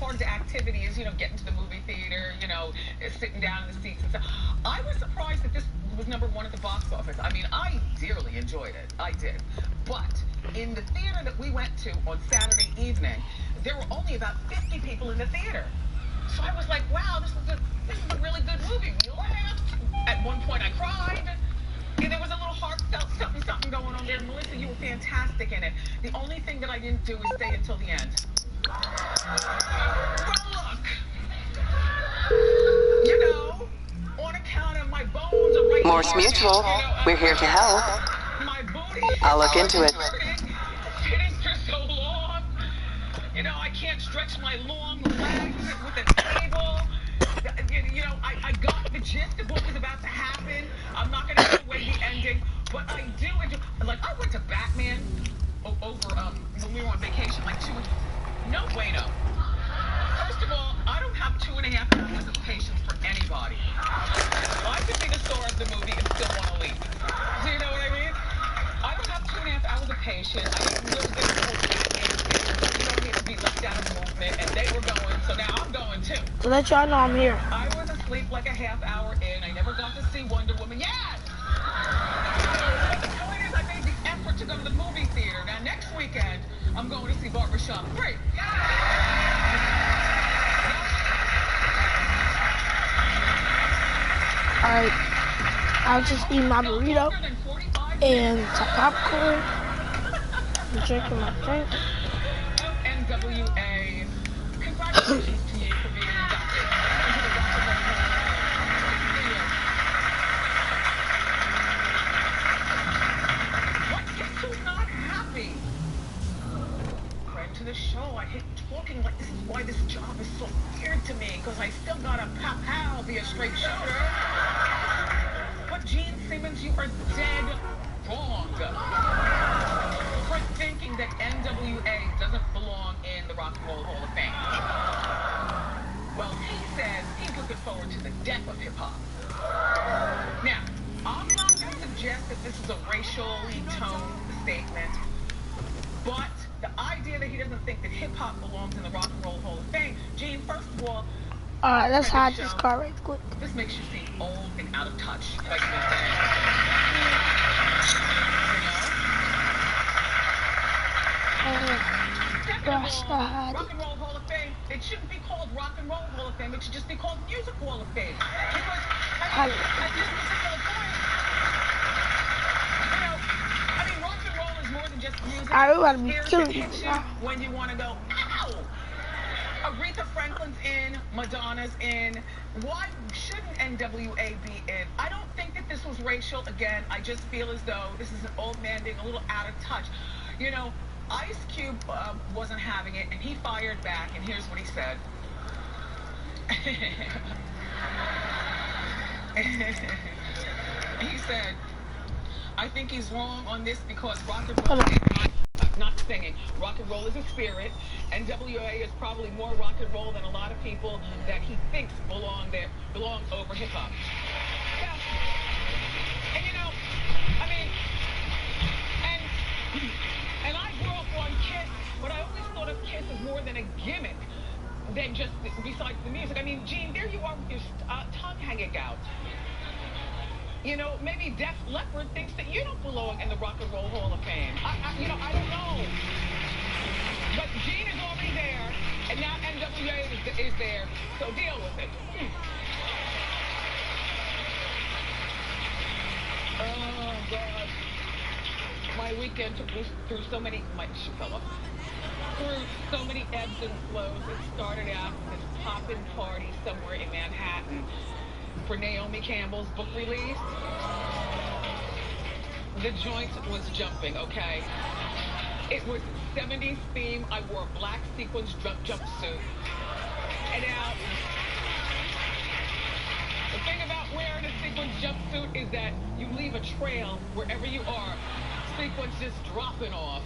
part of the activity is, getting to the movie theater, sitting down in the seats and stuff. I was surprised that this was #1 at the box office. I mean, I dearly enjoyed it. I did. But in the theater that we went to on Saturday evening, there were only about 50 people in the theater. So I was like, wow, this is a really good movie. We laughed. At one point I cried. And there was a little heartfelt something going on there. Melissa, you were fantastic in it. The only thing that I didn't do is stay until the end. Well, look. On account of my bones are right Morse here. Mutual. We're here to help. My booty. I'll look into it. Sitting for so long. I can't stretch my long legs with a table. I got the gist of what was about to happen. I'm not going to give away the ending, but I do enjoy. Like, I went to Batman over when we were on vacation, like no bueno. First of all, I don't have 2.5 hours of patience for anybody. I could be the star of the movie and still want to leave. Do you know what I mean? I don't have 2.5 hours of patience. I didn't really get the whole Batman thing. You don't need to be left out of the movement, and they were going, so now I'm going too. To let y'all know I'm here. I was asleep like a half hour in. I never got to see Wonder Woman. Yes! But the point is, I made the effort to go to the movie theater. Now, next weekend, I'm going to see Barbershop 3. Alright. I'll just eat my burrito and some popcorn. I'm drinking my drink. NWA, congratulations to you for being inducted into the Rock and Roll Hall of Fame. What gets you not happy? Friend to the show, I hate talking like this is why this job is so weird to me, because I still gotta pow be a straight shooter. But Gene Simmons, you are dead wrong for thinking that NWA doesn't belong in the Rock and Roll Hall of Fame. Well, he says he's looking forward to the death of hip-hop. Now, I'm not going to suggest that this is a racially toned statement, but the idea that he doesn't think that hip-hop belongs in the Rock and Roll Hall of Fame, Gene, first of all, alright, let's hide this car right quick. this makes you seem old and out of touch. Like Rock and Roll Hall of Fame, it shouldn't be called Rock and Roll Hall of Fame, it should just be called Music Hall of Fame. Because at this particular point, rock and roll is more than just music. I want to be Here's killing the you kitchen now. when you want to go, ow! Aretha Franklin's in, Madonna's in. Why shouldn't NWA be in? I don't think that this was racial. Again, I just feel as though this is an old man being a little out of touch. Ice Cube wasn't having it, and he fired back, and here's what he said. He said, I think he's wrong on this because rock and roll is not singing. Rock and roll is a spirit. NWA is probably more rock and roll than a lot of people that he thinks belong over hip hop. Yeah. And I grew up on Kiss, but I always thought of Kiss as more than a gimmick than just besides the music. I mean, Gene, there you are with your tongue hanging out. Maybe Def Leppard thinks that you don't belong in the Rock and Roll Hall of Fame. I don't know. But Gene is already there, and now NWA is there, so deal with it. Oh, God. My weekend took me through so many, through so many ebbs and flows. It started out with this poppin' party somewhere in Manhattan for Naomi Campbell's book release. The joint was jumping, okay? It was 70s theme. I wore a black sequins jumpsuit. And now, the thing about wearing a sequins jumpsuit is that you leave a trail wherever you are. Sequins just dropping off,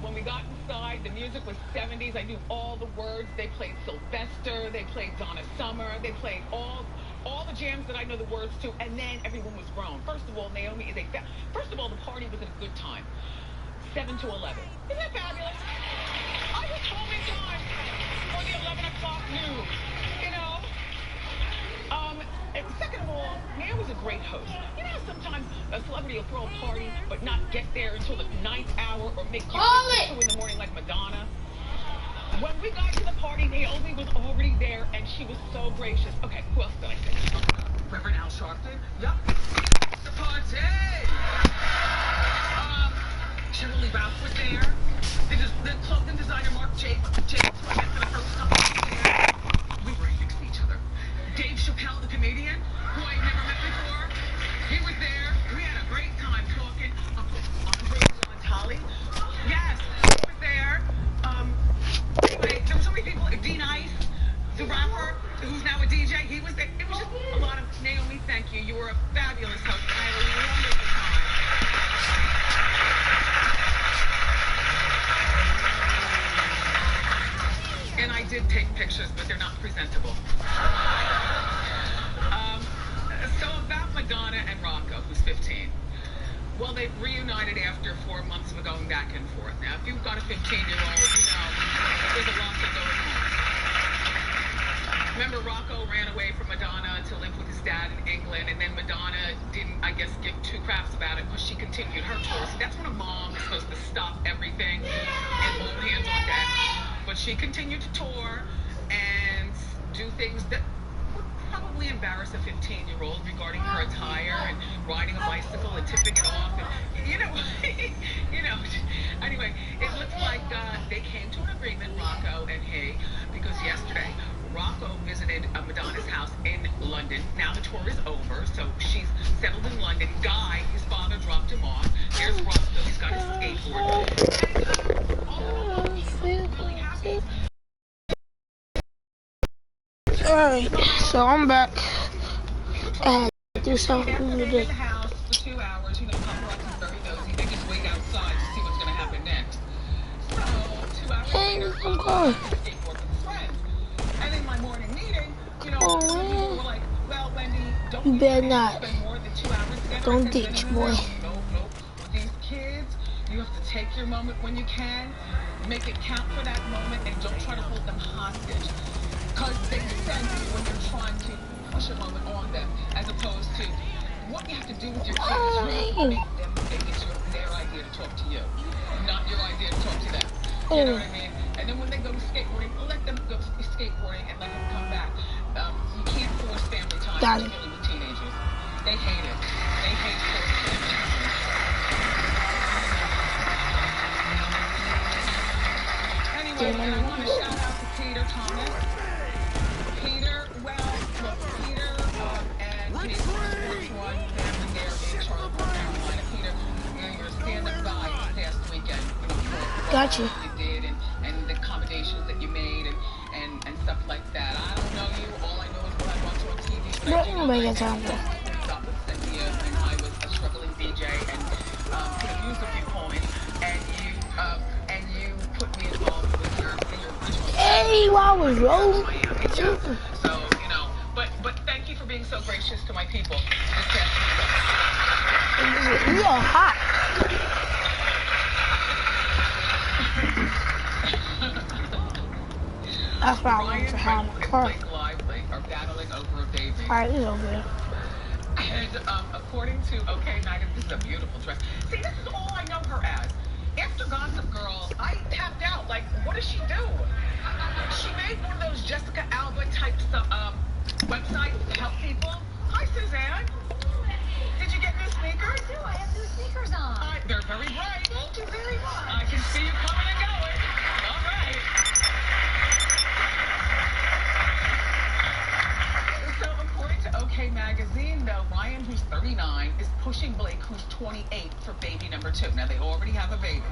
When we got inside, the music was 70s. I knew all the words. They played Sylvester. They played Donna Summer. They played all the jams that I know the words to. And then everyone was grown. First of all, Naomi is first of all, the party was at a good time. 7 to 11. Isn't that fabulous? I was home in time. throw a party, but not get there until the 9th hour or make coffee at 2 in the morning like Madonna. When we got to the party, Naomi was already there, and she was so gracious. Okay, who else did I say? Reverend Al Sharpton? Yup. The party! Shirley Ralph was there. The clothing designer Mark Jacobs was there for the first time. We were fixed to each other. Dave Chappelle, the comedian, who I never met before, he was there. We had a great time talking. Uncle Rachel and Holly. Yes, he was there. Anyway, there were so many people. Dean Ice, the rapper, who's now a DJ, he was there. It was just a lot of, Naomi, thank you. You were a fabulous host. I had a wonderful time. And I did take pictures, but they're not presentable. So about Madonna and Rocco, who's 15. Well, they've reunited after 4 months of going back and forth. Now, if you've got a 15-year-old, you know there's a lot that goes on. Remember, Rocco ran away from Madonna to live with his dad in England, and then Madonna didn't, I guess, give two craps about it because she continued her tour. So that's when a mom is supposed to stop everything and all hands on deck. But she continued to tour and do things that would probably embarrass a 15-year-old regarding her attire and riding a bicycle and tipping it off. And, you know, anyway, it looks like they came to an agreement, Rocco and he, because yesterday Rocco visited Madonna's house in London. Now the tour is over, so she's settled in London. Guy, his father, dropped him off. There's Rocco. He's got his skateboard. Alright, so I'm back and do something to do. In the house for 2 hours, you know, paparazzi's very nosy. They just wait outside to see what's going to happen next. So, 2 hours later, I'm going. skateboard with his friends. And in my morning meeting, you know, some people were like, well, Wendy, don't You better not. spend more than 2 hours together. Don't I said, ditch, no. boy. Nope. With these kids, you have to take your moment when you can, make it count for that moment, and don't try to hold them hostage. Because they sense when you're trying to push a moment on them, as opposed to what you have to do with your kids is really make them think it's their idea to talk to you, not your idea to talk to them. You know what I mean? And then when they go to skateboarding, let them go skateboarding and let them come back. You can't force family time, particularly with teenagers. They hate it. They hate forced family time. Anyway, I want to shout out to Peter Thomas. Peter, well, look, Peter and his Sports One family there in Charlotte, North Carolina. Peter, you know, you're a stand-up guy this past weekend. Gotcha. You did and the accommodations that you made and stuff like that. I don't know you. All I know is what I watch on TV. But I do know that you got with Cynthia and I was a struggling DJ and could have used a few coins and you put me involved with your original. Hey, while I was rolling. So, you know, but thank you for being so gracious to my people this past weekend. You are hot. That's why I went to have my car. Blake Lively are battling over a baby. Alright, it's over there. And according to OK Night, this is a beautiful dress. See, this is all I know her as. After Gossip Girl, I tapped out. Like, what does she do? She made one of those Jessica Alba type websites to help people. Hi, Suzanne. Did you get new sneakers? I do. I have new sneakers on. They're very bright. Thank you very much. I can see you coming and going. All right. So according to OK Magazine, though, Ryan, who's 39, is pushing Blake, who's 28, for baby number 2. Now, they already have a baby.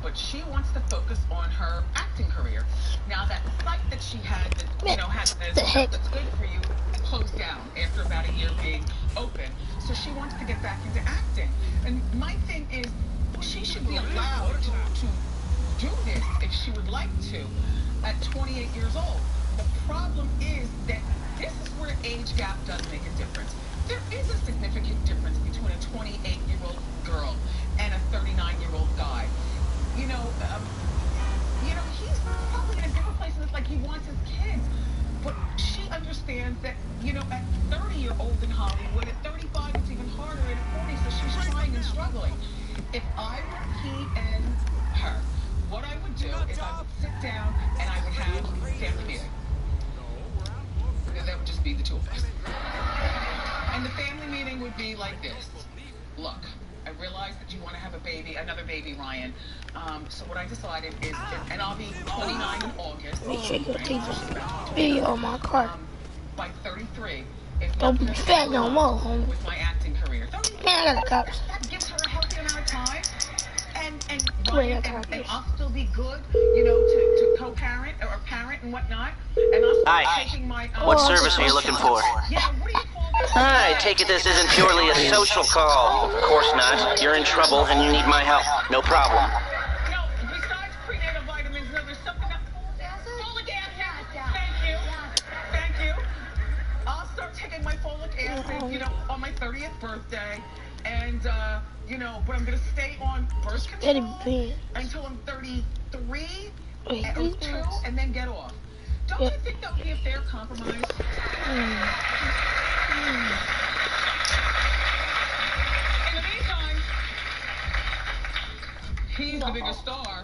But she wants to focus on her acting career. Now, that site that she had, that, you know, had the stuff that's good for you, closed down after about a year being open. So she wants to get back into acting. And my thing is, she should be allowed to do this if she would like to at 28 years old. The problem is that this is where age gap does make a difference. There is a significant difference between a 28-year-old girl and a 39-year-old guy. You know, he's probably in a different place, and it's like he wants his kids. But she understands that, you know, at 30 you're old in Hollywood. At 35 it's even harder. At 40, so she's trying I would sit down and I would have a family meeting. And that would just be the two of us. And the family meeting would be like this. Look, I realize that you want to have a baby, another baby, Ryan. So what I decided is, and I'll be 29 in August. Make sure you take this video on my car. By 33. If Don't be fat no more, homie. with my acting career. Man, I got the cops. Gives her a healthy amount of time. And Wait, Ryan, I got and this. I'll still be good, you know, to co-parent or parent and whatnot. And I'll still Hi. be taking my What Oh, service are you looking for? Yeah, what do you call this? I take it this isn't purely a social call. Of course not. You're in trouble and you need my help. No problem. No, besides prenatal vitamins, no, there's something else. Folic acid. Thank you. Thank you. I'll start taking my folic acid, you know, on my 30th birthday. And, you know, but I'm going to stay on birth Eddie control Bean. until I'm 33 Wait, or these 2 ones. and then get off. Don't Yeah. you think that would be a fair compromise? In the meantime, he's the bigger star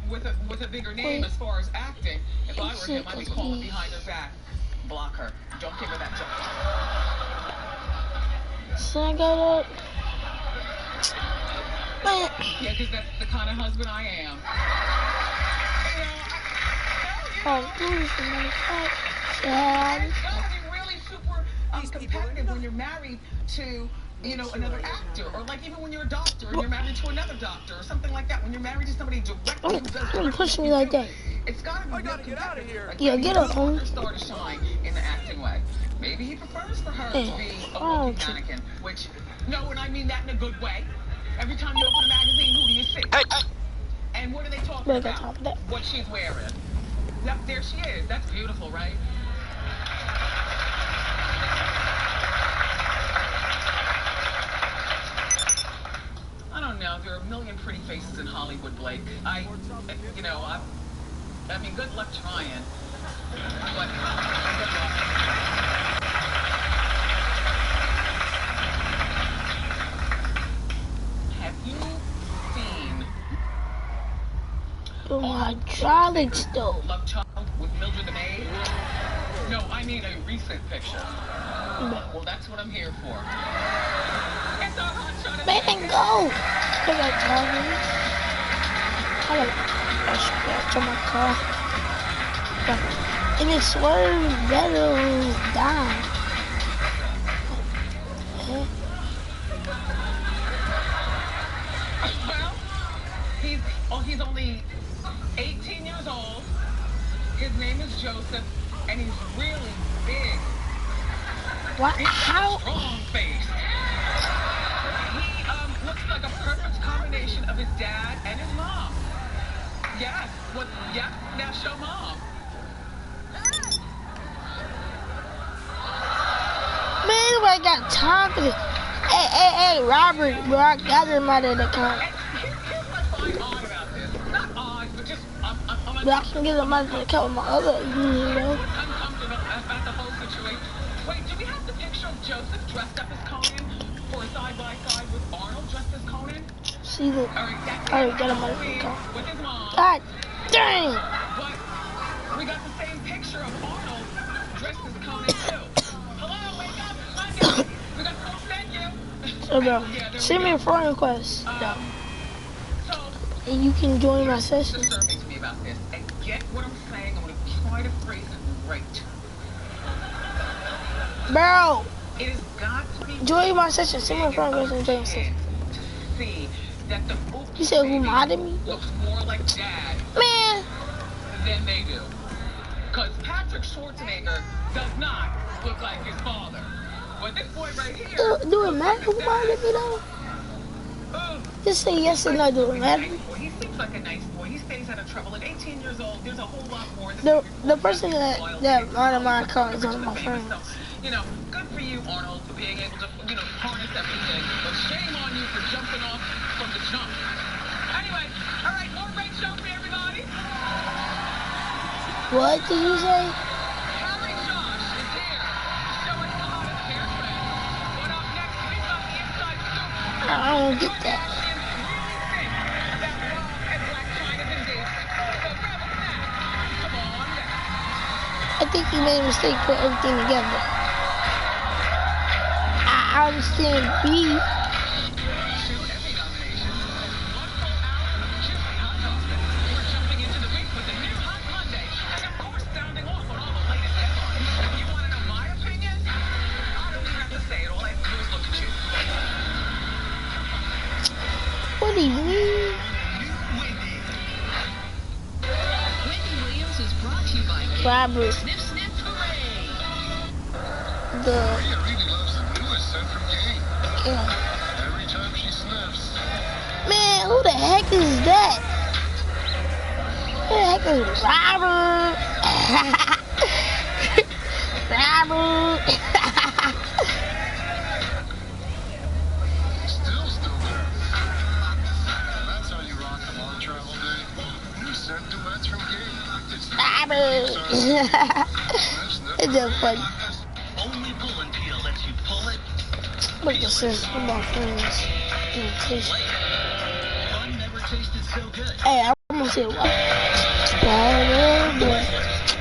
with a bigger name as far as acting. If I were him, I'd be calling behind her back. Block her. Don't give her that job. So I got it. Man, Yeah, because that's the kind of husband I am. oh, who's the motherfucker? And it's gotta be really super competitive when you're married to, you know, another actor, or like even when you're a doctor and you're married to another doctor, or something like that. When you're married to somebody directly who does Don't push me like that. it's gotta be real competitive. Like, Yeah, maybe get he up, doesn't want homie. her star to shine in the acting way. Maybe he prefers for her to Yeah. be a Oh, walking okay. mannequin, which, no, and I mean that in a good way. Every time you open a magazine, who do you see? Hey, And what are they talking Wait, I about? top of that. What she's wearing. Yep, there she is. That's beautiful, right? I don't know. There are a million pretty faces in Hollywood, Blake. You know, I mean, good luck trying. But good luck. Have you seen Oh, my hydraulic stove. Love Child with Mildred the Maid? No, I mean a recent picture. Well, that's what I'm here for. It's our hot shot. Man, go! I got tires. I got a scratch on my car. And it swerved better down. Well, he's only 18 years old. His name is Joseph, and he's really big. What? He's How? strong face. He looks like a perfect combination of his dad and his mom. Yes. Well, yeah. Now show mom. Man, nobody got time for this. Hey, Robert, bro, I got him out of the car. And here's what I find odd about this. Not odd, but just I'm But I can get him out of the car with my other, you know. uncomfortable about the whole situation. Wait, do we have the picture of Joseph dressed up as Conan for a side-by-side with Arnold dressed as Conan? See the, All right, that's I already got him out of the car. with his mom. God dang! But we got the same picture of Arnold dressed as Conan too. Hello, wake up, Monday. We got so thank you. So, bro, Yeah, there send we me a go. friend request, though, So and you can join my session. disturbing to me about this, and get what I'm saying. I'm going to try to phrase it right. Bro, It has got to be join my session. Send me a friend request and join my session. to see that the Oops You said who baby modded me? looks more like Dad Man, than they do. Because Patrick Schwarzenegger does not look like his father. But this boy right here. do it matter who modded me, though? Ugh. Just say yes or no, do it matter? Nice boy. He seems like a nice boy. He stays out of trouble. At 18 years old, there's a whole lot more. The person that modded my car is one of my friends. So, you know, good for you, Arnold, for being able to, you know, harness everything. But shame on you for jumping off from the jump. Anyway, all right, more great show for everybody. What did you say? Harry Josh is here. Showing the hottest hair trend. But up next, we've got the inside scoop. I don't get that. Kardashians really think that Rob and Blac Chyna's engagement. So think he made a mistake put everything together. I understand B. What do you mean? Wendy Williams is brought to you by Robert. Sniff Sniff Hooray! The Maria really loves the newest scent from Gain. yeah. Every time she sniffs. Man, who the heck is that? Who the heck is Robert? Robert. Still there. That's how you rock a long travel day. New scent duets from Gain. It's Robert. Sniff, It's just funny. Only pull and peel lets you pull it. Look at this. What about friends? Taste. Fun never tasted so good. Hey, I'm gonna say what?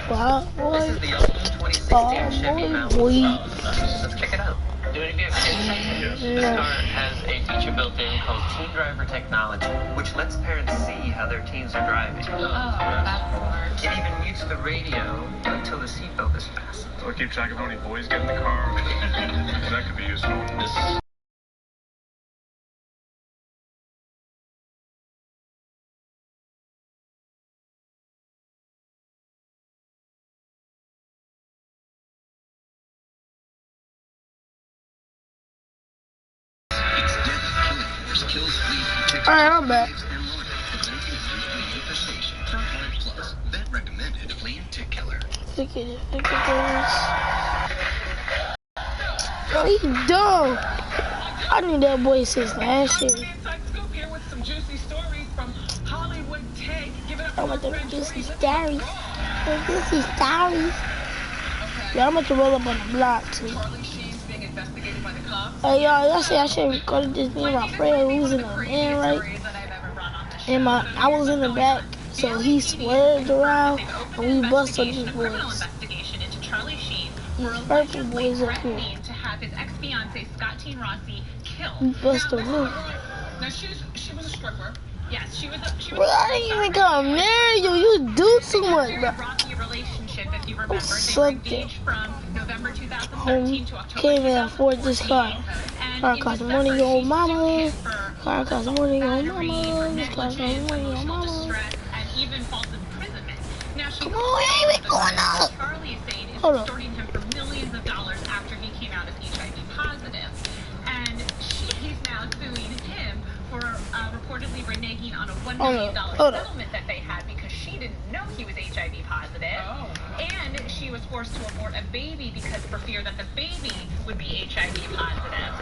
Wow, This is boy. the old 2016 Chevy Malibu. Boy. Let's check it out. Do any of you have kids? This Yeah. car has a feature built in called Teen Driver Technology, which lets parents see how their teens are driving. Oh, that's smart. It even mutes the radio until the seatbelt is fastened. So keep track of how many boys get in the car. That could be useful. This Its deadly killing force kills fleas and ticks Alright, I'm back. and larvae, preventing flea infestation. Hard Plus, vet recommended flea and tick killer. Look at it. Look at this. Oh, he dumb. I knew that boy since last year. Inside Scoop here with some juicy stories from Hollywood Take. Give it up I for want my them friend juicy Tori. stories. The juicy stories. Yeah, I'm about to roll up on the block too. Charlie Sheen's being investigated by the cops. Hey y'all say I should have recorded this. Me and my friend, we was in the van, right? And I was in the back, so he swerved around and we busted these boys. Investigation into Charlie Sheen for These purple allegedly boys up here. threatening to have his ex-fiance Scott Rossi killed. We busted them. Now she was a stripper. Yes, she was Bro, I didn't even come near you. You do too much, bro. Rocky relationship, if you remember. They were Something. engaged from November 2013 Home to October came and afford this car. 2014. Car In cost December, money, she your sued mama. him for Car cost money, your battery, mama. for This car cost negligence, money, your emotional mama. distress, and even false imprisonment. Now, she Come on, what ain't been going on? Charlie is saying is Hold on. extorting him for millions of dollars after he came out as HIV positive. And he's now suing him for reportedly reneging on a $1 million Hold on. settlement that they had because she didn't know he was HIV positive. Oh. And she was forced to abort a baby because for fear that the baby would be HIV positive.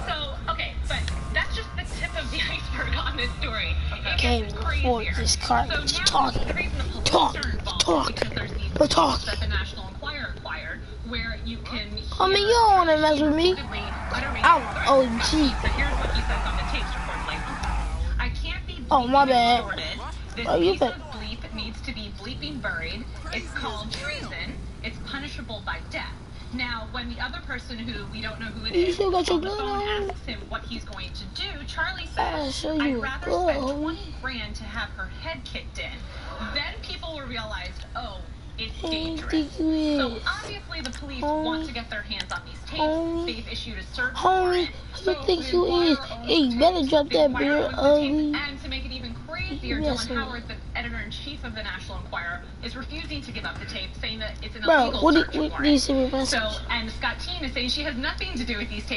So, okay, but that's just the tip of the iceberg on this story. It Came gets before crazier. this car So was now talking. the reason the police Talk, are involved talk, because there's these we're tapes talking. that the National Enquirer acquired where you can I mean, you don't want to mess with me. I'm OG. So here's what he says on the tapes reportedly. I can't be Oh, my bad. extorted. This Oh, you piece bet. of bleep needs to be bleeping buried. It's called treason. It's punishable by death. Now, when the other person who we don't know who it You is still got your on the gun phone on? asks him what he's going to do, Charlie I'll says, show you I'd a rather gun. spend 20 grand to have her head kicked in. Then people will realize, oh, it's Who do you dangerous. think you So is? obviously the police Homie. want to get their hands on these tapes. Homie. They've issued a search Homie, warrant. who you think you is? Hey, you better drop The that Enquirer beer owns the ugly. tapes, and to make it even crazier, Yes, Dylan sir. Howard, the editor-in-chief of the National Enquirer, is refusing to give up the tape, saying that it's an Bro, illegal what search do you warrant. see me message? So, and Scott Teen is saying she has nothing to do with these tapes.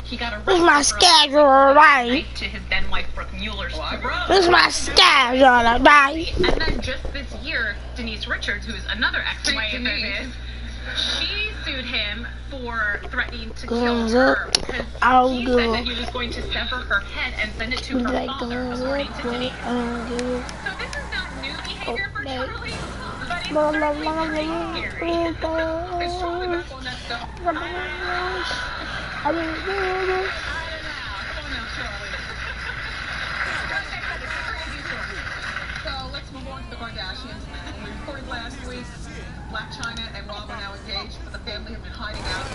He got This my arrested for schedule, right? night to his then wife Brooke Mueller's throat. This my schedule, right? And then just this year, Denise Richards, who is another ex-wife of his, she sued him for threatening to kill Guns her up. because I'll he go. said that he was going to sever her head and send it to Be her like, father, guns according up, to but Denise. I don't give So this is not new behavior for Okay. Charlie, but it's So let's move on to the Kardashians. We reported last week, Blac Chyna and Rob are now engaged, but the family have been hiding out. So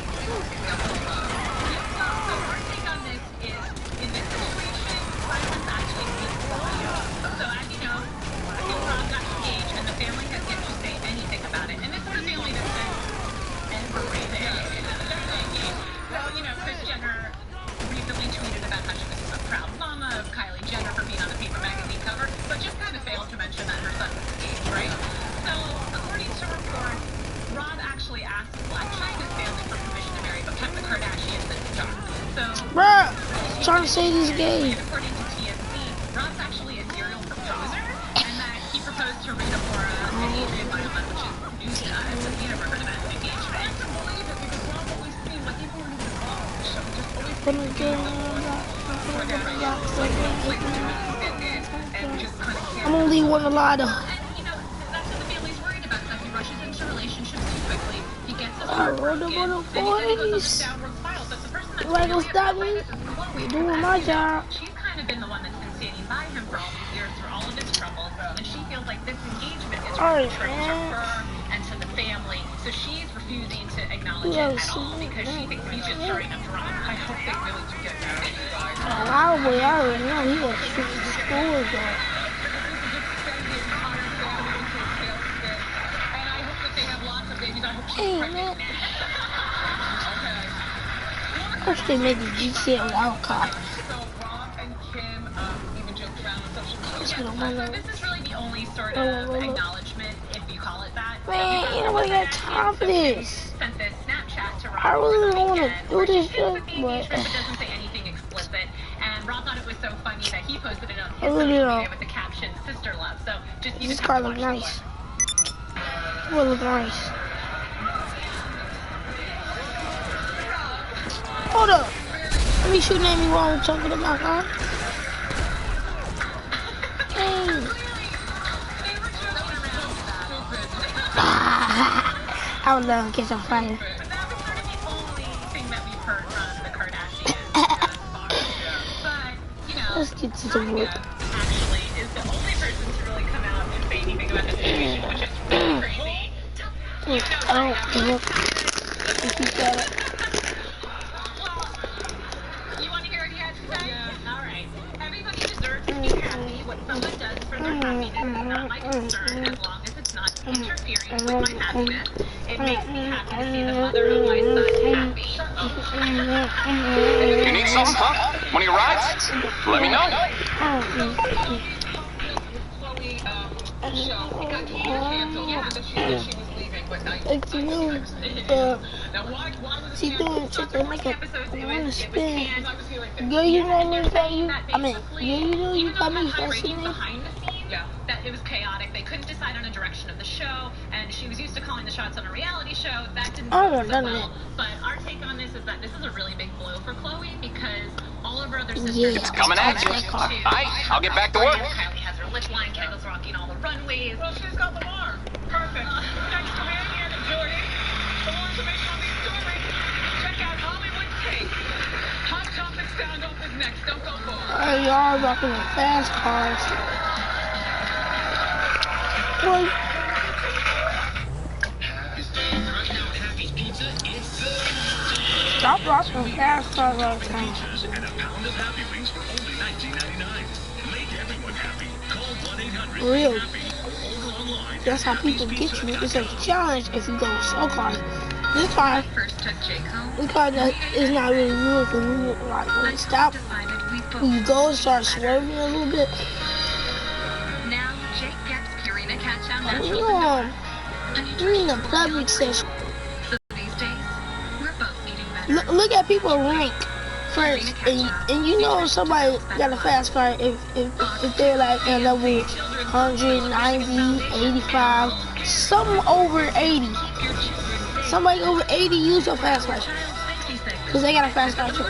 our take on this is, in this situation, silence actually speaks volumes. So as you know, Rob got engaged, and the family has yet to say anything about it. And this is a family that's been everything. Well, you know, Kris Jenner recently tweeted about how she was a proud mama of Kylie Jenner for being on the Paper magazine cover, but just kind of failed to mention that her son was engaged, right? So, according to reports, Rob actually asked Blac Chyna's family for permission to marry, but kept the Kardashians in the dark. So, Bruh, trying to say this gay. according to TMZ, Rob's actually a serial proposer, and that he proposed to Rita Ora and Adrian Bioman, which is news to us, and we never heard of that engagement. I can believe it because Rob always seemed like even when he was involved, the show just always seemed I'm only one a lot of. and, you know, that's what the family's worried about, that he rushes into relationships too quickly. He gets his heart broken, and then he goes on this downward spiral. So it's the person that's Like, really stop upset me. by this is Khloe. Doing my job. She's kind of been the one that's been standing by him for all these years through all of his troubles, and she feels like this engagement is really betrayal to her and to the family. So she's refusing to acknowledge it at all because she thinks he's just starting up to Rob. I hope they really do get married. I already know he was shooting the school though. Hey man, I wish they made the GTA wild card. So Rob and Kim even joked around on social media. This is This is really the only sort of acknowledgement, if you call it that. Man, ain't nobody got time for this. Sent this Snapchat to Rob I really over the don't want to weekend, do where she this shows shit, the engagement, but doesn't say anything explicit. And Rob thought it was so funny that he posted it on his social media with the caption "Sister Love." So just you This just car have to look watch nice. it. Will look nice. Hold up. Let me shoot at me while I'm talking about her. Hey. I would love to catch on fire. But that was sort of the only thing that we've heard from the Kardashians thus far. But, you know, Let's get to the wood. actually is the only person to really come out and say anything about the situation, which is really crazy. I don't give up. If you got it. Well, you want to hear what he had to say? Yeah. All right. Everybody deserves to be happy. What someone does for their happiness is not my concern, as long as it's not interfering with my happiness. It makes me happy to see the mother of my son happy. You need something, huh? One of your rides? Let me know. Chloe, show, it got canceled. Yeah, she said she was leaving, but It's you. now why was it She doing shit to make it wanna spin. canned? Girl, you know what that you. I mean, girl, you know you Even got though me it had high fascinated. ratings behind the scenes, that it was chaotic. They couldn't decide on a direction of the show, and she was used to calling the shots on a reality show. That didn't I go don't so know well. that. But our take on this is that this is a really big blow for Chloe because all of her other sisters Yeah. are It's coming at you. too. All right, I'll get back to work. Kylie has her lip line, Kendall's rocking all the runways. Well, she's got Lamar. Perfect. Thanks to Manny and Jordan. For more information on these stories, check out Hollywood Take. Hot Topic Sound Off is next. Don't go far. Y'all rocking the fast cars. Boy, Happy's Pizza is stop rocking fast cars all the time. and a pound of Happy Wings for only $19.99. Make everyone happy. Call 1-800 Real. Happy or order online. That's how people get you. It's a challenge if you go with slow cars. This car, First took Jake home. this car is not really real because when you stop, when you go and start swerving a little bit, Now Jake gets Purina Cat Chow when Naturals. you're in the public section, So these days, we're both eating better. look at people rank first, and you know somebody got a fast car if they're like at level 190, 85, some over 80. Somebody over 80 use a fast car because they got a fast car too.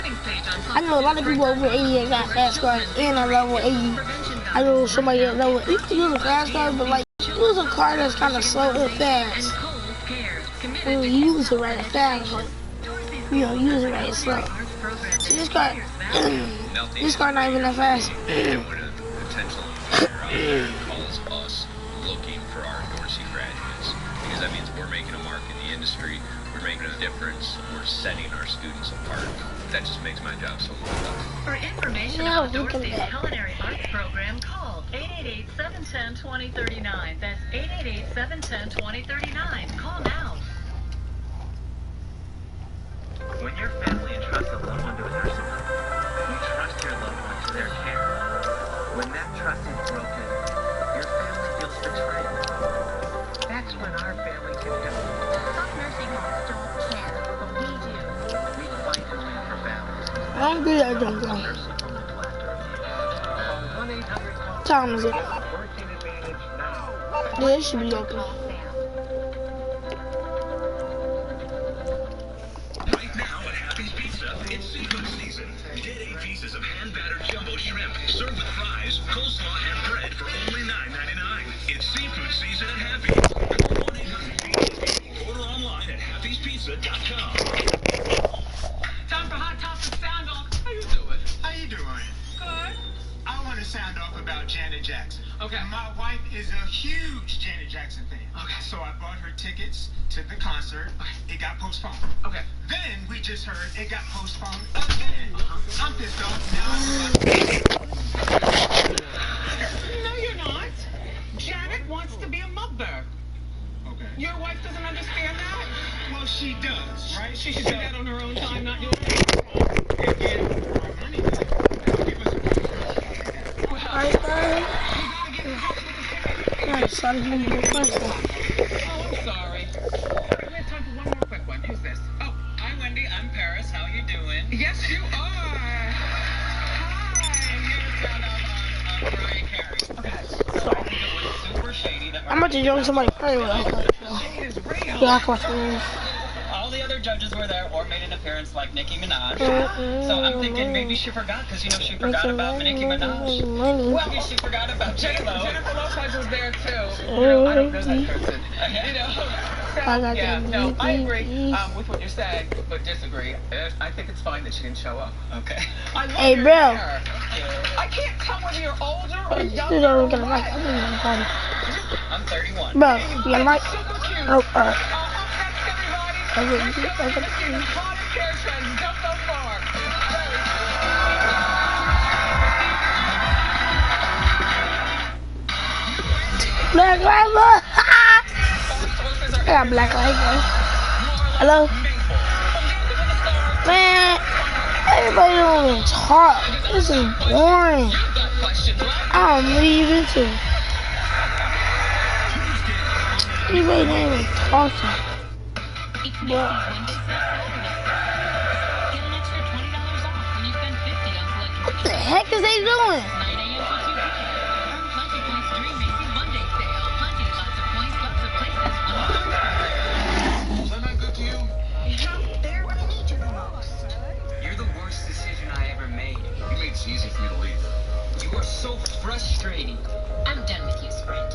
I know a lot of people over 80 that got fast cars and a level 80. I know somebody at level 80 use a fast car, but like use a car that's kind of slow and fast, when you use it right and fast, but you know, use it right and slow. See, this car not even that fast. Potential calls us looking for our Dorsey graduates, because that means we're making a mark in the industry, we're making a difference, we're setting our students apart. That just makes my job so much better. For information about Dorsey's Culinary Arts Program, call 888-710-2039. That's 888-710-2039. Call now. When your family entrusts a loved one to a nursing home, you trust your loved one to their care. When that trust is broken, your family feels betrayed. That's when our family can help. Some nursing homes don't care, but we do. We fight and win for families. I'm good at them. Nursing home neglect or abuse. Call 1-800 What time is it? Working Advantage now. Yeah, it should be open. Right now at Happy's Pizza, it's seafood season. Get 8 pieces of hand-battered jumbo shrimp, served with fries, coleslaw, and bread for only $9.99. It's seafood season at Happy's. Call 1-800-PIZZA. Order online at happyspizza.com. Time for Hot Topic Sound Off. How you doing? How you doing? Good. I want to sound off about Janet Jackson. Okay. My wife is a huge Janet Jackson fan. Okay. So I bought her tickets to the concert. It got postponed. Okay. Then we just heard it got postponed again. I'm pissed off now. No, you're not. Janet wants to be a mother. Okay. Your wife doesn't understand that? Well, she does, right? She should do that on her own time, not yours. Sorry, Oh, I'm sorry. We have time for one more quick one. Who's this? Oh, hi, Wendy. I'm Paris. How you doing? Yes, you are. Hi. And here's sound off on Mariah Carey. Okay. So I think it was super shady that I'm about to join somebody anyway. shade is real. Yeah, I'll watch the All the other judges were there or made an appearance like Nicki Minaj. So I'm thinking maybe she forgot, because, you know, she forgot about Nicki Minaj. Well, maybe she forgot about J-Lo. Jennifer Lopez was there, too. You know, I don't know that person. You know? So, yeah, no, I agree with what you're saying, but disagree. I think it's fine that she didn't show up. Okay. I love Hey, your bro. hair. I can't tell whether you're older or You younger know, or we're gonna like, what. I'm 31. bro, you got a mic? Super cute. Oh, Up next, everybody. Okay, Hottest hair trends just so far. Black Lives Matter. I got Black Lives Matter. Hello? Man, everybody don't even talk. This is boring. I don't leave into it. Anybody don't even talk to me. Bro. Get an extra $20 off when you spend $50 on select What the heck is they doing? 9 a.m. till 2 p.m. Earn Plenty Points during Macy's Monday sale. Plenty lots of points, lots of places. Is that not good to you? They're what I need you the most. You're the worst decision I ever made. You made it easy for me to leave. You are so frustrating. I'm done with you, Sprint.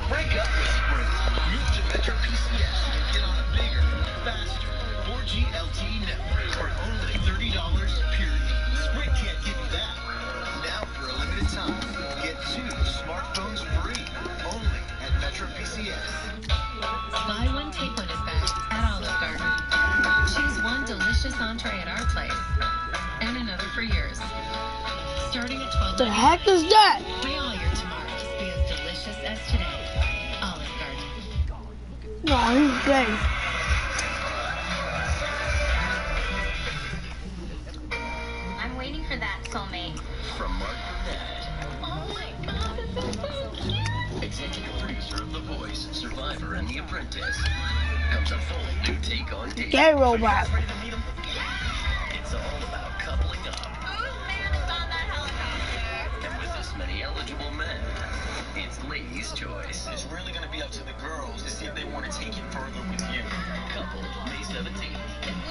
Break up with Sprint. Move to Metro PCS and get on a bigger, faster 4G LTE network for only $30, period. Sprint can't give you that. Now, for a limited time, get 2 smartphones free, only at Metro PCS. Buy one, take one is back at Olive Garden. Choose one delicious entree at our place and another for yours. Starting at What the heck is that? May all your tomorrows be as delicious as today. Olive Garden. No, he's gay. I'm waiting for that, soulmate. From Mark Burnett, Oh my god, this is so cute. executive producer of The Voice, Survivor, and The Apprentice, comes a full new take on dating. Gay robot. Ready to meet him? It's all about coupling up. Whose man is on that helicopter? And with this many eligible men, it's lady's choice. It's really going to be up to the girls to see if they want to take it further with you. Couple, May 17th.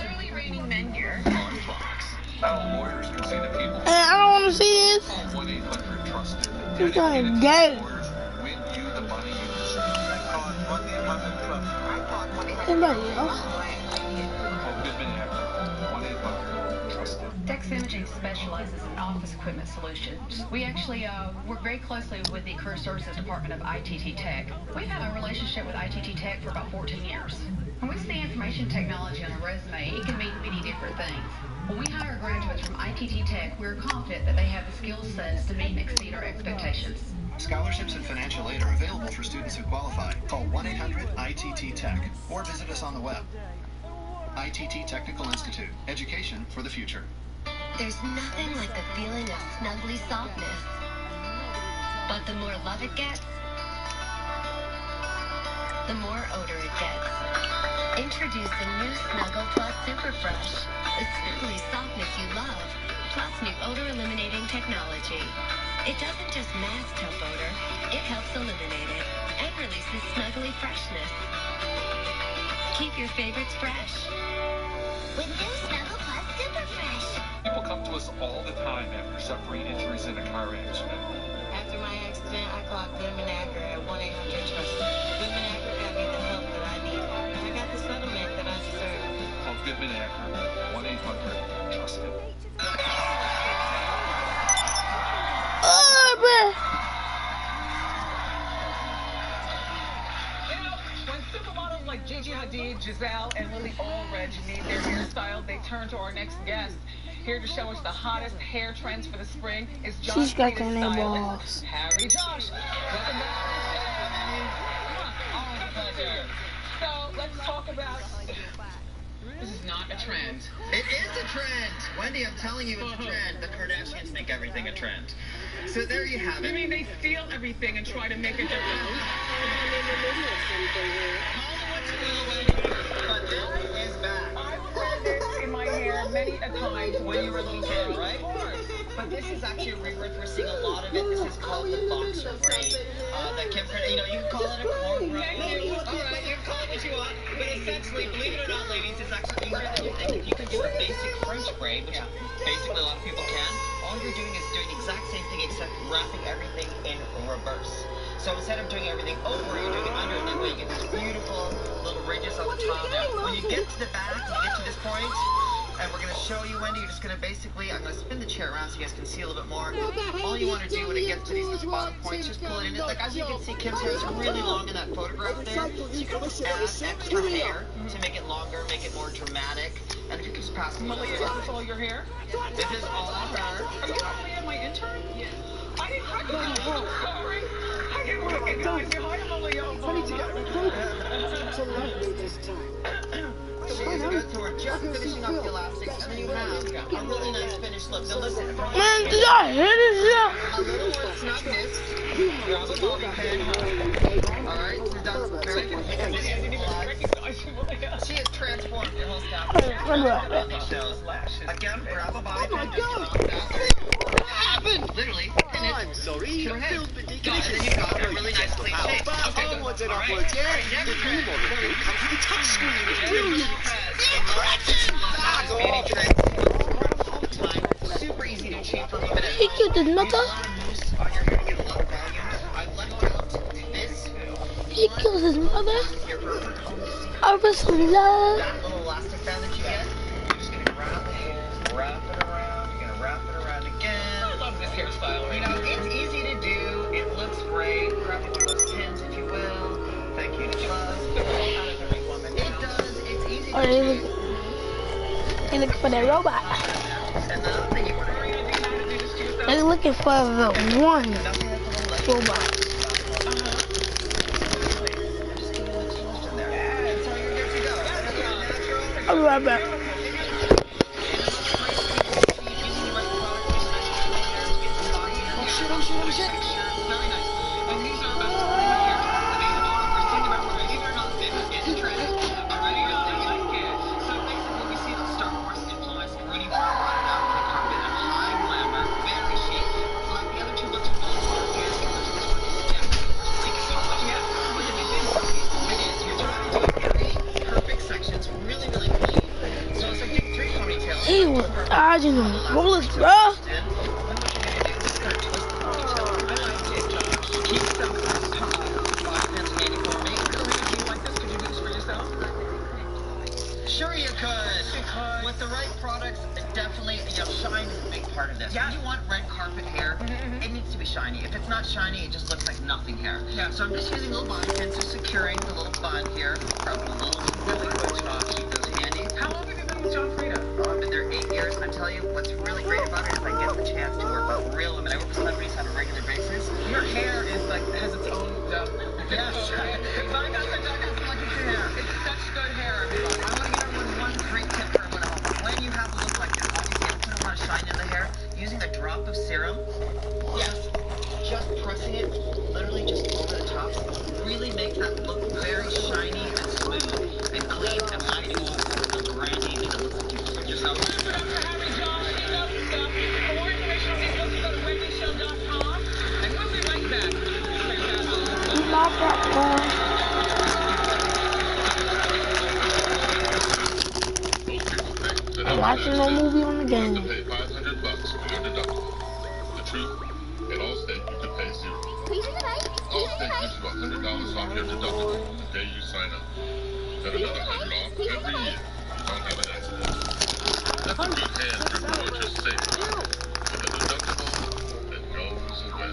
Clearly raining men here. On Fox. Our lawyers can see the people. And I don't want to see this. 1-800-TRUSTED. He's going gay. Win you the money you deserve. Call 1-800-TRUSTED. Anybody else? Goodman Hacker. 1-800-TRUSTED. Dex Imaging specializes in office equipment solutions. We actually work very closely with the Career Services Department of ITT Tech. We've had a relationship with ITT Tech for about 14 years. When we see information technology on a resume, it can mean many different things. When we hire graduates from ITT Tech, we're confident that they have the skill sets to meet and exceed our expectations. Scholarships and financial aid are available for students who qualify. Call 1-800-ITT-TECH or visit us on the web. ITT Technical Institute. Education for the future. There's nothing like the feeling of snuggly softness. But the more love it gets, the more odor it gets. Introducing new Snuggle Plus Super Fresh. The snuggly softness you love, plus new odor eliminating technology. It doesn't just mask top odor, it helps eliminate it and releases snuggly freshness. Keep your favorites fresh. With new Snuggle Plus Super Fresh. People come to us all the time after suffering injuries in a car accident. After my accident, I called Goodman Acker at 1-800-TRUSTED. Goodman Acker got me the help that I needed. I got the settlement that I deserved. Call Goodman Acker. 1-800-TRUSTED. Oh, bro. You know, when supermodels like Gigi Hadid, Giselle, and Lily Aldridge need their hairstyle, they turn to our next guest. Here to show us the hottest hair trends for the spring is Josh She's got Peters the name stylist, balls. Harry Josh. Welcome back to the show. So let's talk about. This is not a trend. It is a trend. Wendy, I'm telling you it's a trend. The Kardashians make everything a trend. So there you have You it. mean they steal everything and try to make it their own? But this is back. I've had this in my hair many a times when you were a little girl, right? But this is actually a rebirth. We're seeing a lot of it. This is called the boxer braid. That Kim Kardashian, you can call it a cornrow. Alright, you can call it what you want. But essentially, believe it or not, ladies, it's actually easier than you think. If you can do a basic French braid, which basically a lot of people can, all you're doing is doing the exact same thing except wrapping everything in reverse. So instead of doing everything over, you're doing it under, and that way you get these beautiful little ridges on the top. When you get to the back, you get to this point, and we're going to show you, Wendy, you're just going to basically, I'm going to spin the chair around so you guys can see a little bit more. All you want to do when it gets to these bottom points, just pull it in. Like, as you can see, Kim's hair is really long in that photograph there. So you can just add extra hair to make it longer, make it more dramatic. And if you can just pass me Malia, is this all your hair? This is all her. Are you Malia, my intern? Yes. I didn't recognize you. I'm sorry. I didn't recognize you. Hi, Malia. So we're going to go through just finishing up the elastics, and then you have a really nice finished look. Now listen, Man, did y'all hear this shit? a little more snugness. Grab a bobby pin. Alright, we're done very quickly. I didn't even recognize you, Malia. She has transformed your whole scalp. Again, grab a bobby pin. What happened? Literally. I'm sorry. Your head. And then you've got a really nice clean shape. Okay, good. All right. Next trend. Comes with a touch screen. It's brilliant. Super easy to achieve for women. He killed his mother. He killed his mother. Over some love. That little elastic band that you get, you're just going to grab the hair, wrap it around, you're going to wrap it around again. I love this hairstyle. You know, it's easy to do, it looks great, grab it through those pins if you will. Thank you to Trust. It does, it's easy to Oh, achieve. they're looking for that robot. And the other thing you want to do, They're looking for the one robot. I'll be right back. dodging them bullets, bro. Sure you could. With the right products, definitely, shine is a big part of this. Yeah. If you want red carpet hair, it needs to be shiny. If it's not shiny, it just looks like nothing hair. Yeah. So I'm just using little bobby pins, just securing the little bun here. Probably a little really good keep those handy. How long have you been with John Frieda? Oh, I've been there 8 years, and I tell you, what's really great about it is I get the chance to work with real women. I work with celebrities on a regular basis. Your hair is has its own yes. I got some lucky hair. It's such good hair, everybody. I want to give everyone one great tip for everyone at home. When you have a look like this, obviously you put a lot of shine in the hair, using a drop of serum. Yes. Just pressing it, literally just over the top, really makes that look very shiny and smooth and clean and shiny. It looks brand new. It looks like you put yourself. For more information on these books, go to wendyshow.com. And we'll be right back. Not that one. I'm watching no movie on the game. You pay $500 for your deductible. The truth, at Allstate, you could pay zero. Allstate gives you $100 off your deductible the day you sign up. Then another $100 off every year if you don't have an accident. That's a good hand for what you're safe with a deductible that goes away.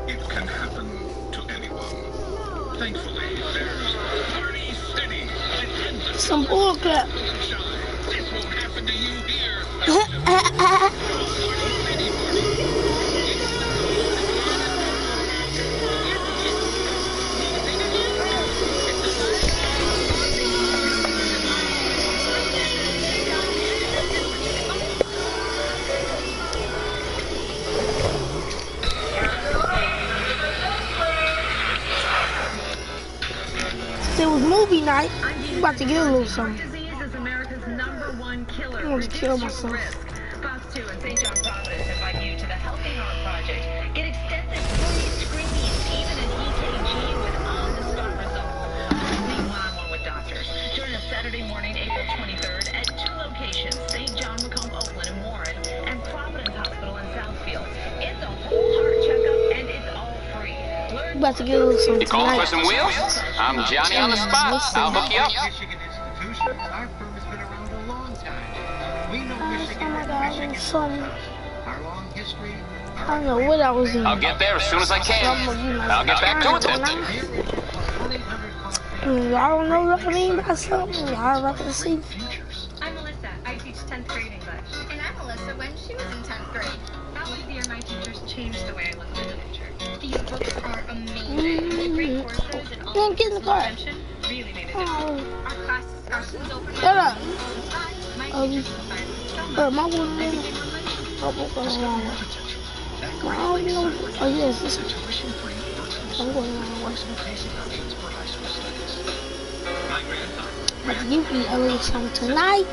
It can happen to anyone. Thankfully, there's Party City. Some bullcrap. This won't happen to you here. It was movie night. I'm about to get a little something. Disease is America's #1 killer. I want to kill myself. Fox 2 and St. John Providence invite you to the Healthy Heart Project. Get extensive free screenings, even an EKG with on-the-spot results. Meet one-on-one with doctors. Join us Saturday morning, April 23rd at 2 locations, St. John, Macomb, Oakland, and Warren, and Providence Hospital in Southfield. It's a whole heart checkup, and it's all free. I'm about to get a little something You calling tonight. for some wheels? I'm Johnny on the spot. I'll hook you up. Michigan institutions. Our firm has been around a long time. We know Michigan Oh my and God, Michigan. some. Our long history. I don't know what I was in. I'll get there as soon as I can. I'll get back to it then. I don't know what I mean by something. I'd rather see. I'm Melissa. I teach 10th grade English. And I'm Melissa when she was in 10th grade. That was the year my teachers changed the way I look at literature. These books are amazing. The great courses and all Don't get in the car. Really made a Oh. Our classes are soon open. Shut up. My Oh, teachers inspired me so much. my one. I became one myself. Oh, what's wrong? I don't know. Oh, yes, this is. I'm going on. But you eat a little something tonight.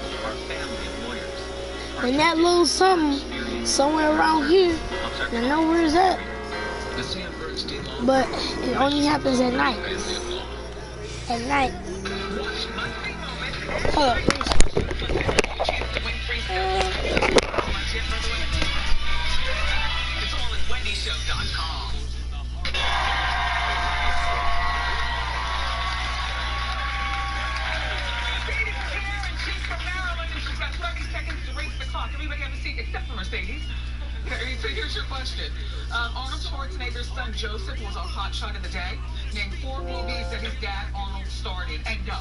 And that little something, somewhere around here. I know where it's at. But it only happens at night. At night. Hold up. It's all at wendyshow.com. Everybody have a seat except for Mercedes. Okay, so here's your question. Arnold Schwarzenegger's son Joseph was a hot shot of the day. Name 4 movies that his dad Arnold starred in. And go. I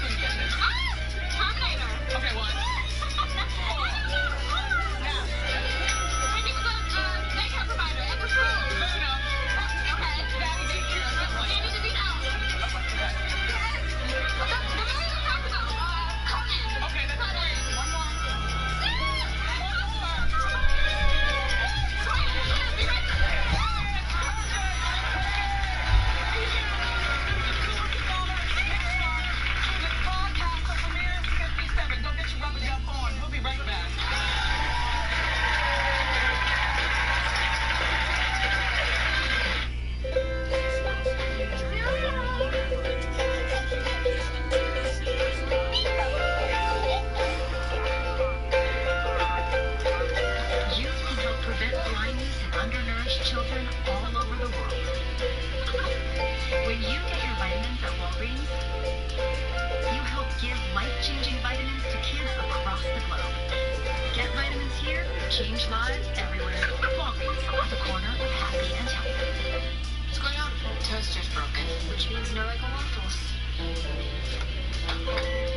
couldn't get it. Terminator. Okay, what? Daycare provider. At the school. Good enough. Okay. Daddy daycare. Danny DeVito. The movie we talked about. Conan. Okay, that's great. One more. Change lives everywhere. Walgreens, at the corner of happy and healthy. What's going on? Toaster's broken, which means no Eggo waffles.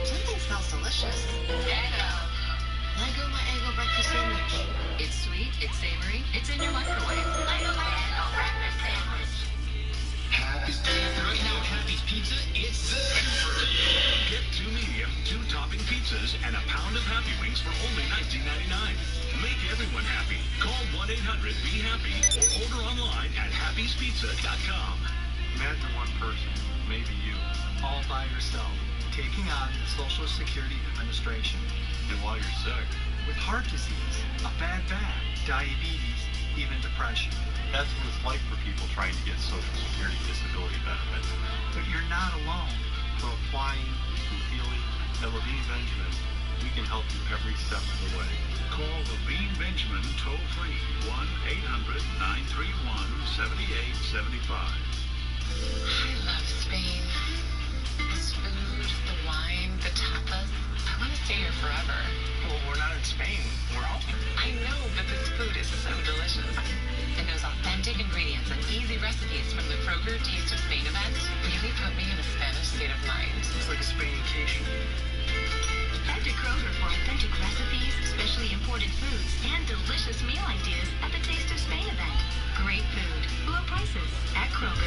Something smells delicious. Eggo. Lego my Eggo breakfast sandwich. It's sweet, it's savory, it's in your microwave. Lego my Eggo breakfast sandwich. Happy's right now at Happy's Pizza, it's super. Get 2 medium, 2 topping pizzas, and a pound of Happy Wings for only $19.99. Make everyone happy. Call 1-800-BE-HAPPY or order online at happyspizza.com. Imagine one person, maybe you, all by yourself, taking on the Social Security Administration. And while you're sick, with heart disease, a bad back, diabetes, even depression. That's what it's like for people trying to get Social Security disability benefits. But you're not alone. For applying, through healing, at Levine Benjamin, we can help you every step of the way. call Levine Benjamin toll-free 1-800-931-7875. I love Spain. This food, the wine, the tapas. I want to stay here forever. Well, we're not in Spain. We're home. I know, but this food is so delicious. And those authentic ingredients and easy recipes from the Kroger Taste of Spain event really put me in a Spanish state of mind. It's like a Spain-cation. Head to Kroger for authentic recipes, specially imported foods, and delicious meal ideas at the Taste of Spain event. Great food, low prices at Kroger.